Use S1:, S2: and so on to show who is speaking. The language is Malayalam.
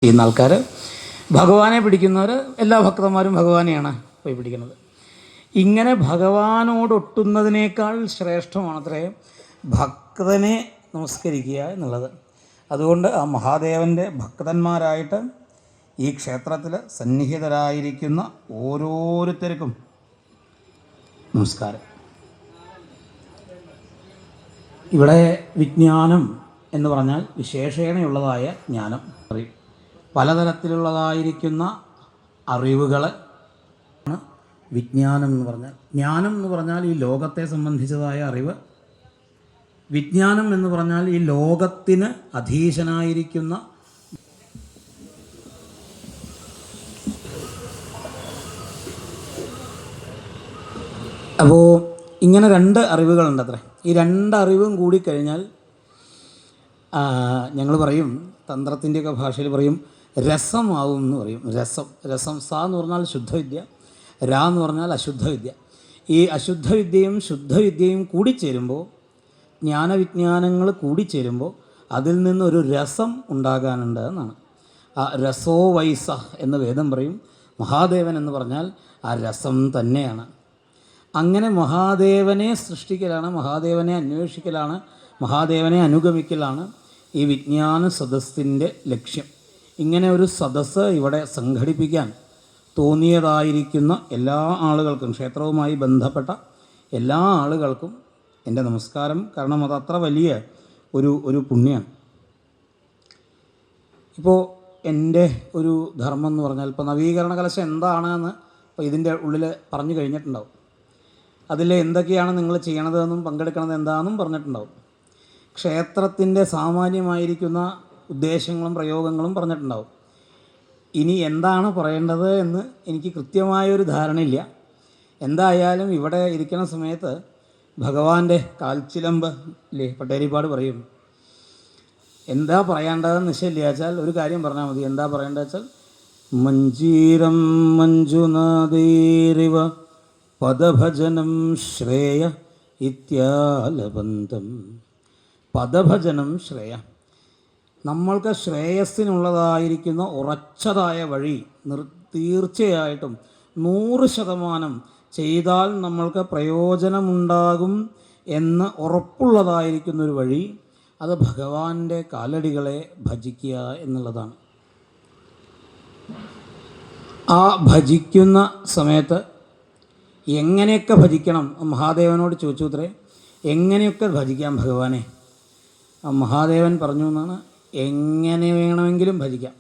S1: ചെയ്യുന്ന ആൾക്കാർ, ഭഗവാനെ പിടിക്കുന്നവർ, എല്ലാ ഭക്തന്മാരും ഭഗവാനെയാണ് പോയി പിടിക്കുന്നത്. ഇങ്ങനെ ഭഗവാനോടൊട്ടുന്നതിനേക്കാൾ ശ്രേഷ്ഠമാണത്രേ ഭക്തനെ നമസ്കരിക്കുക എന്നുള്ളത്. അതുകൊണ്ട് ആ മഹാദേവൻ്റെ ഭക്തന്മാരായിട്ട് ഈ ക്ഷേത്രത്തിൽ സന്നിഹിതരായിരിക്കുന്ന ഓരോരുത്തർക്കും നമസ്കാരം. ഇവിടെ വിജ്ഞാനം എന്ന് പറഞ്ഞാൽ വിശേഷേണയുള്ളതായ ജ്ഞാനം അറിയും. പലതരത്തിലുള്ളതായിരിക്കുന്ന അറിവുകൾ ആണ് വിജ്ഞാനം എന്ന് പറഞ്ഞാൽ. ജ്ഞാനം എന്ന് പറഞ്ഞാൽ ഈ ലോകത്തെ സംബന്ധിച്ചതായ അറിവ്. വിജ്ഞാനം എന്ന് പറഞ്ഞാൽ ഈ ലോകത്തിന് അധീശനായിരിക്കുന്ന അപ്പോൾ ഇങ്ങനെ രണ്ട് അറിവുകളുണ്ട് അത്രേ. ഈ രണ്ടറിവും കൂടിക്കഴിഞ്ഞാൽ ഞങ്ങൾ പറയും, തന്ത്രത്തിൻ്റെയൊക്കെ ഭാഷയിൽ പറയും രസമാവും എന്ന് പറയും. രസം സ എന്ന് പറഞ്ഞാൽ ശുദ്ധവിദ്യ, രാ എന്ന് പറഞ്ഞാൽ അശുദ്ധവിദ്യ. ഈ അശുദ്ധവിദ്യയും ശുദ്ധവിദ്യയും കൂടിച്ചേരുമ്പോൾ, ജ്ഞാനവിജ്ഞാനങ്ങൾ കൂടിച്ചേരുമ്പോൾ അതിൽ നിന്നൊരു രസം ഉണ്ടാകാനുണ്ട് എന്നാണ്. ആ രസോ വൈസ എന്ന് വേദം പറയും. മഹാദേവൻ എന്ന് പറഞ്ഞാൽ ആ രസം തന്നെയാണ്. അങ്ങനെ മഹാദേവനെ സൃഷ്ടിക്കലാണ്, മഹാദേവനെ അന്വേഷിക്കലാണ്, മഹാദേവനെ അനുഗമിക്കലാണ് ഈ വിജ്ഞാന സദസ്സിൻ്റെ ലക്ഷ്യം. ഇങ്ങനെ ഒരു സദസ്സ് ഇവിടെ സംഘടിപ്പിക്കാൻ തോന്നിയതായിരിക്കുന്ന എല്ലാ ആളുകൾക്കും, ക്ഷേത്രവുമായി ബന്ധപ്പെട്ട എല്ലാ ആളുകൾക്കും എൻ്റെ നമസ്കാരം. കാരണം അതത്ര വലിയ ഒരു പുണ്യമാണ്. ഇപ്പോൾ എൻ്റെ ഒരു ധർമ്മം എന്ന് പറഞ്ഞാൽ, ഇപ്പോൾ നവീകരണ കലശം എന്താണെന്ന് ഇപ്പോൾ ഇതിൻ്റെ ഉള്ളിൽ പറഞ്ഞു കഴിഞ്ഞിട്ടുണ്ടാവും. അതിൽ എന്തൊക്കെയാണ് നിങ്ങൾ ചെയ്യണതെന്നും പങ്കെടുക്കണത് എന്താണെന്നും പറഞ്ഞിട്ടുണ്ടാവും. ക്ഷേത്രത്തിൻ്റെ സാമാന്യമായിരിക്കുന്ന ഉദ്ദേശങ്ങളും പ്രയോഗങ്ങളും പറഞ്ഞിട്ടുണ്ടാവും. ഇനി എന്താണ് പറയേണ്ടത് എന്ന് എനിക്ക് കൃത്യമായൊരു ധാരണയില്ല. എന്തായാലും ഇവിടെ ഇരിക്കുന്ന സമയത്ത് ഭഗവാന്റെ കാൽച്ചിലമ്പ് ഇല്ലേ, പട്ടേരിപ്പാട് പറയും. എന്താ പറയേണ്ടതെന്ന് നിശ്ചയില്ല വെച്ചാൽ ഒരു കാര്യം പറഞ്ഞാൽ മതി. എന്താ പറയേണ്ടത് വെച്ചാൽ, മഞ്ജീരം മഞ്ജുനാദീരിവ പദഭജനം ശ്രേയ ഇത്യാലബന്ധം. പദഭജനം ശ്രേയ, നമ്മൾക്ക് ശ്രേയസ്സിനുള്ളതായിരിക്കുന്ന ഉറച്ചതായ വഴി തീർച്ചയായിട്ടും 100% ചെയ്താൽ നമ്മൾക്ക് പ്രയോജനമുണ്ടാകും എന്ന് ഉറപ്പുള്ളതായിരിക്കുന്നൊരു വഴി, അത് ഭഗവാന്റെ കാലടികളെ ഭജിക്കുക എന്നുള്ളതാണ്. ആ ഭജിക്കുന്ന സമയത്ത് എങ്ങനെയൊക്കെ ഭജിക്കണം, മഹാദേവനോട് ചോദിച്ചു അത്രേ, എങ്ങനെയൊക്കെ ഭജിക്കാം ഭഗവാനെ. മഹാദേവൻ പറഞ്ഞു എന്നാണ്, എങ്ങനെ വേണമെങ്കിലും ഭജിക്കാം.